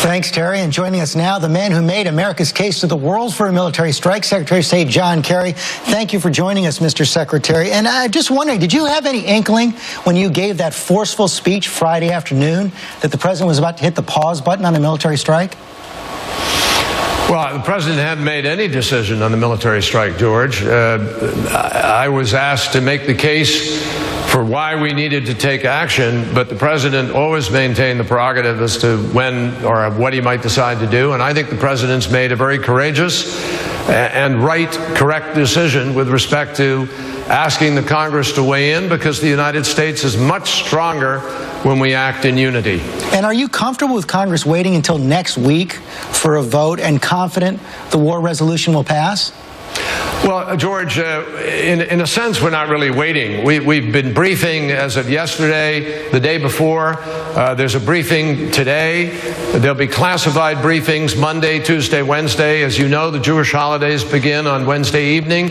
Thanks, Terry. And joining us now, the man who made America's case to the world for a military strike, Secretary of State John Kerry. Thank you for joining us, Mr. Secretary. And I'm just wondering, did you have any inkling when you gave that forceful speech Friday afternoon that the president was about to hit the pause button on a military strike? Well, the president hadn't made any decision on the military strike, George. I was asked to make the case for why we needed to take action, but the president always maintained the prerogative as to when or what he might decide to do. And I think the president's made a very courageous and correct decision with respect to asking the Congress to weigh in, because the United States is much stronger when we act in unity. And are you comfortable with Congress waiting until next week for a vote and confident the war resolution will pass? Well, George, in a sense, we're not really waiting. We've been briefing as of yesterday, the day before. There's a briefing today. There'll be classified briefings Monday, Tuesday, Wednesday. As you know, the Jewish holidays begin on Wednesday evening.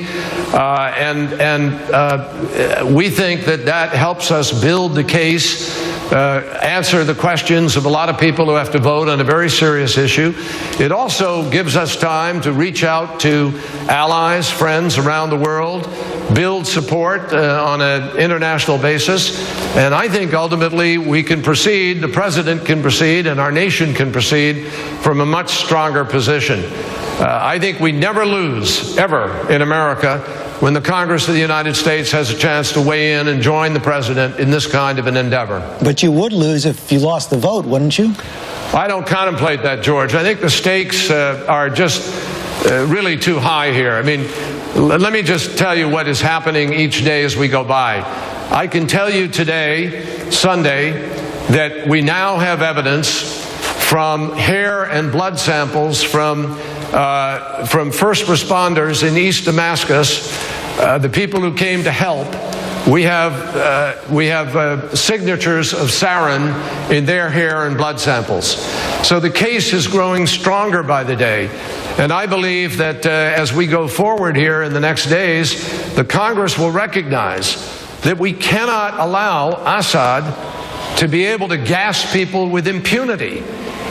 We think that helps us build the case, answer the questions of a lot of people who have to vote on a very serious issue. It also gives us time to reach out to allies, friends around the world, build support on an international basis. And I think ultimately we can proceed, the president can proceed, and our nation can proceed from a much stronger position. I think we never lose, ever, in America, when the Congress of the United States has a chance to weigh in and join the president in this kind of an endeavor. But you would lose if you lost the vote, wouldn't you? I don't contemplate that, George. I think the stakes are just really too high here. I mean, let me just tell you what is happening each day as we go by. I can tell you today, Sunday, that we now have evidence from hair and blood samples from first responders in East Damascus, the people who came to help. We have signatures of sarin in their hair and blood samples. So the case is growing stronger by the day. And I believe that as we go forward here in the next days, the Congress will recognize that we cannot allow Assad to be able to gas people with impunity.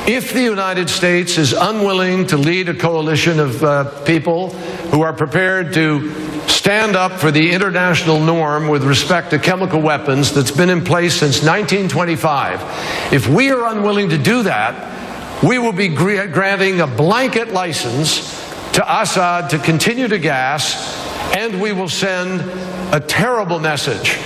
If the United States is unwilling to lead a coalition of people who are prepared to stand up for the international norm with respect to chemical weapons that's been in place since 1925, if we are unwilling to do that, we will be granting a blanket license to Assad to continue to gas, and we will send a terrible message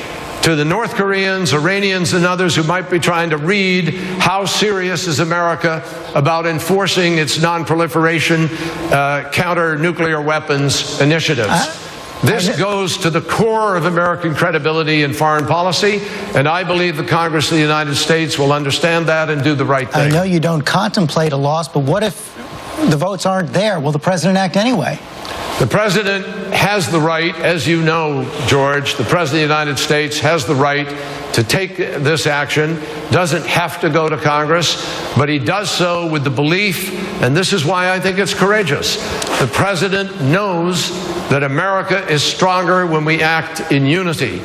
to the North Koreans, Iranians, and others who might be trying to read how serious is America about enforcing its non-proliferation counter-nuclear weapons initiatives. This goes to the core of American credibility in foreign policy, and I believe the Congress of the United States will understand that and do the right thing. I know you don't contemplate a loss, but what if the votes aren't there? Will the president act anyway? The president has the right, as you know, George, the president of the United States has the right to take this action, doesn't have to go to Congress, but he does so with the belief, and this is why I think it's courageous, the president knows that America is stronger when we act in unity.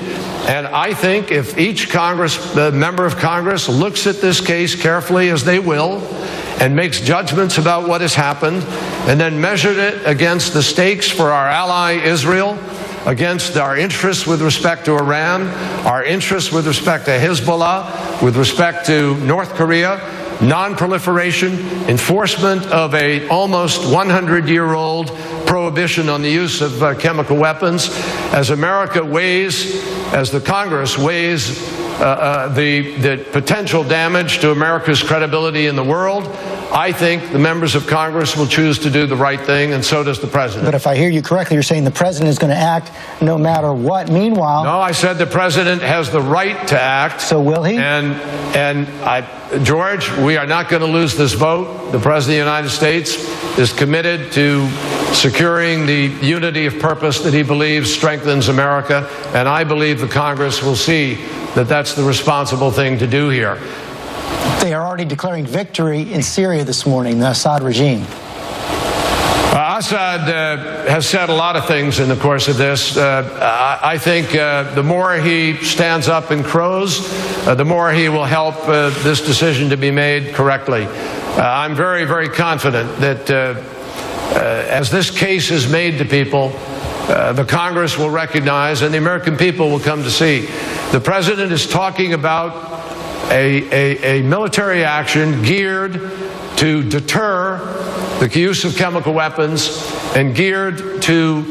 And I think if each member of Congress looks at this case carefully, as they will, and makes judgments about what has happened, and then measured it against the stakes for our ally Israel, against our interests with respect to Iran, our interests with respect to Hezbollah, with respect to North Korea, non-proliferation, enforcement of a almost 100-year-old prohibition on the use of chemical weapons, as America weighs, as the Congress weighs the potential damage to America's credibility in the world, I think the members of Congress will choose to do the right thing, and so does the president. But if I hear you correctly, you're saying the president is going to act no matter what. Meanwhile... No, I said the president has the right to act. So will he? George, we are not going to lose this vote. The president of the United States is committed to securing the unity of purpose that he believes strengthens America, and I believe the Congress will see that that's the responsible thing to do here. They are already declaring victory in Syria this morning, the Assad regime. Assad has said a lot of things in the course of this. I think the more he stands up and crows, the more he will help this decision to be made correctly. I'm very, very confident that as this case is made to people, the Congress will recognize and the American people will come to see. The President is talking about a military action geared to deter the use of chemical weapons and geared to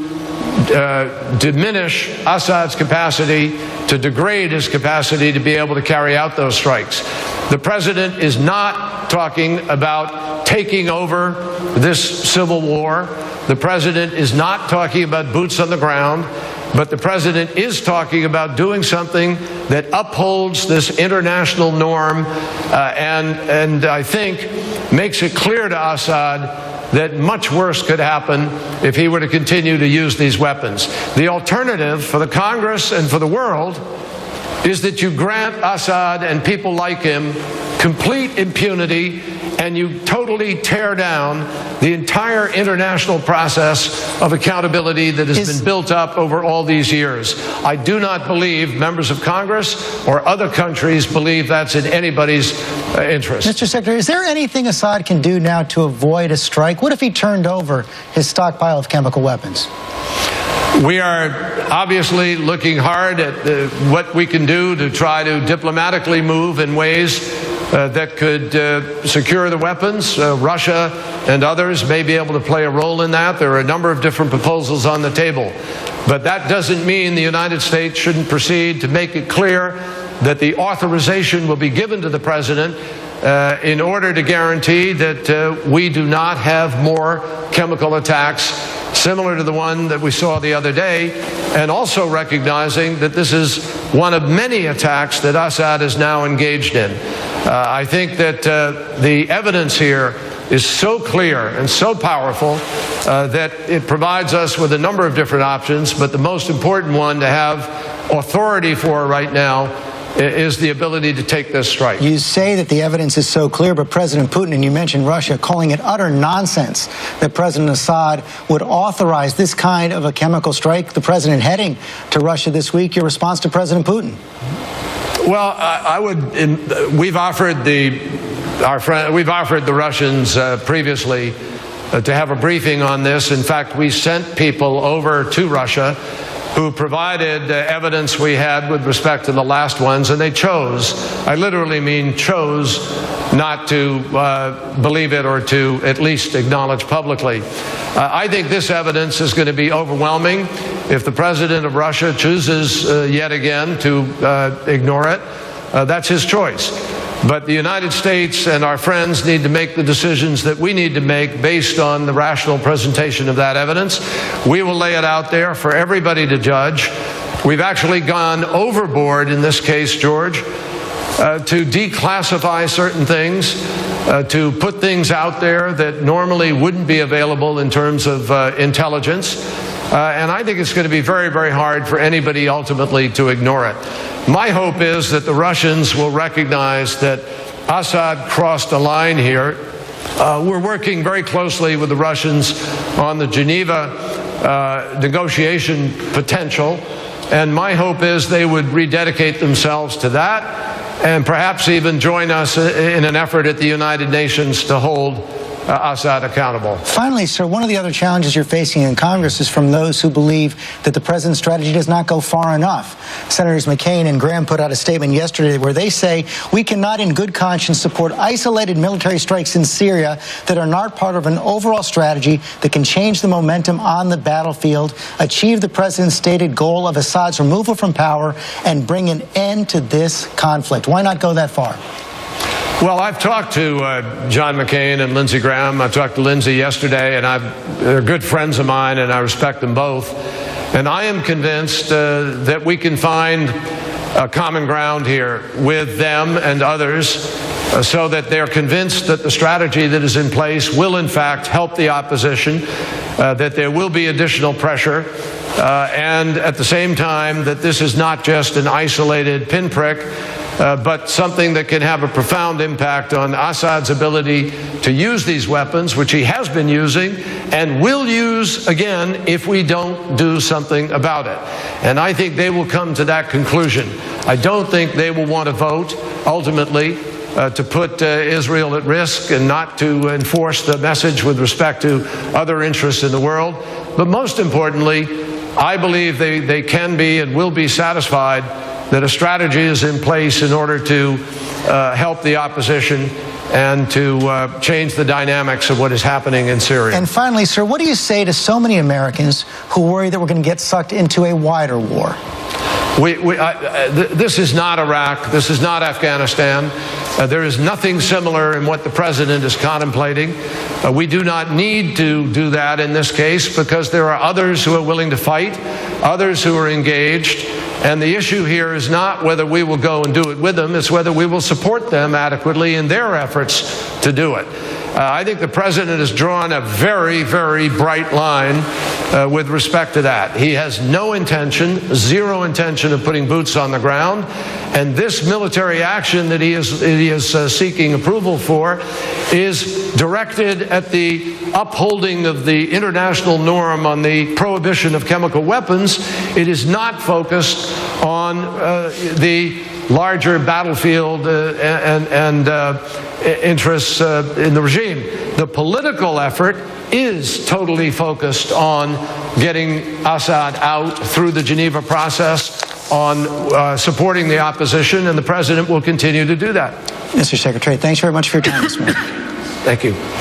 diminish Assad's capacity, to degrade his capacity to be able to carry out those strikes. The President is not talking about taking over this civil war. The President is not talking about boots on the ground. But the President is talking about doing something that upholds this international norm and I think makes it clear to Assad that much worse could happen if he were to continue to use these weapons. The alternative for the Congress and for the world is that you grant Assad and people like him complete impunity and you totally tear down the entire international process of accountability that has been built up over all these years. I do not believe members of Congress or other countries believe that's in anybody's interest. Mr. Secretary, is there anything Assad can do now to avoid a strike? What if he turned over his stockpile of chemical weapons? We are obviously looking hard at what we can do to try to diplomatically move in ways that could secure the weapons. Russia and others may be able to play a role in that. There are a number of different proposals on the table. But that doesn't mean the United States shouldn't proceed to make it clear that the authorization will be given to the President in order to guarantee that we do not have more chemical attacks similar to the one that we saw the other day, and also recognizing that this is one of many attacks that Assad is now engaged in. I think that the evidence here is so clear and so powerful that it provides us with a number of different options, but the most important one to have authority for right now is the ability to take this strike. You say that the evidence is so clear, but President Putin, and you mentioned Russia, calling it utter nonsense that President Assad would authorize this kind of a chemical strike. The president heading to Russia this week. Your response to President Putin? Well, we've offered the Russians previously to have a briefing on this. In fact, we sent people over to Russia who provided evidence we had with respect to the last ones, and they chose, I literally mean chose, not to believe it or to at least acknowledge publicly. I think this evidence is going to be overwhelming. If the president of Russia chooses yet again to ignore it, that's his choice. But the United States and our friends need to make the decisions that we need to make based on the rational presentation of that evidence. We will lay it out there for everybody to judge. We've actually gone overboard in this case, George, to declassify certain things, to put things out there that normally wouldn't be available in terms of intelligence. And I think it's going to be very, very hard for anybody ultimately to ignore it. My hope is that the Russians will recognize that Assad crossed a line here. We're working very closely with the Russians on the Geneva negotiation potential, and my hope is they would rededicate themselves to that and perhaps even join us in an effort at the United Nations to hold Assad accountable. Finally, sir, one of the other challenges you're facing in Congress is from those who believe that the president's strategy does not go far enough. Senators McCain and Graham put out a statement yesterday where they say we cannot in good conscience support isolated military strikes in Syria that are not part of an overall strategy that can change the momentum on the battlefield, achieve the president's stated goal of Assad's removal from power, and bring an end to this conflict. Why not go that far? Well, I've talked to John McCain and Lindsey Graham. I talked to Lindsey yesterday, and they're good friends of mine, and I respect them both. And I am convinced that we can find a common ground here with them and others so that they're convinced that the strategy that is in place will, in fact, help the opposition, that there will be additional pressure, and at the same time that this is not just an isolated pinprick, but something that can have a profound impact on Assad's ability to use these weapons, which he has been using and will use again if we don't do something about it. And I think they will come to that conclusion. I don't think they will want to vote ultimately to put Israel at risk and not to enforce the message with respect to other interests in the world. But most importantly, I believe they can be and will be satisfied that a strategy is in place in order to help the opposition and to change the dynamics of what is happening in Syria. And finally, sir, what do you say to so many Americans who worry that we're going to get sucked into a wider war? This is not Iraq. This is not Afghanistan. There is nothing similar in what the president is contemplating. We do not need to do that in this case because there are others who are willing to fight, others who are engaged. And the issue here is not whether we will go and do it with them, it's whether we will support them adequately in their efforts to do it. I think the president has drawn a very, very bright line with respect to that. He has no intention, zero intention of putting boots on the ground. And this military action that he is seeking approval for is directed at the upholding of the international norm on the prohibition of chemical weapons. It is not focused on the larger battlefield and interests in the regime. The political effort is totally focused on getting Assad out through the Geneva process, on supporting the opposition, and the president will continue to do that. Mr. Secretary, thanks very much for your time this morning. Thank you.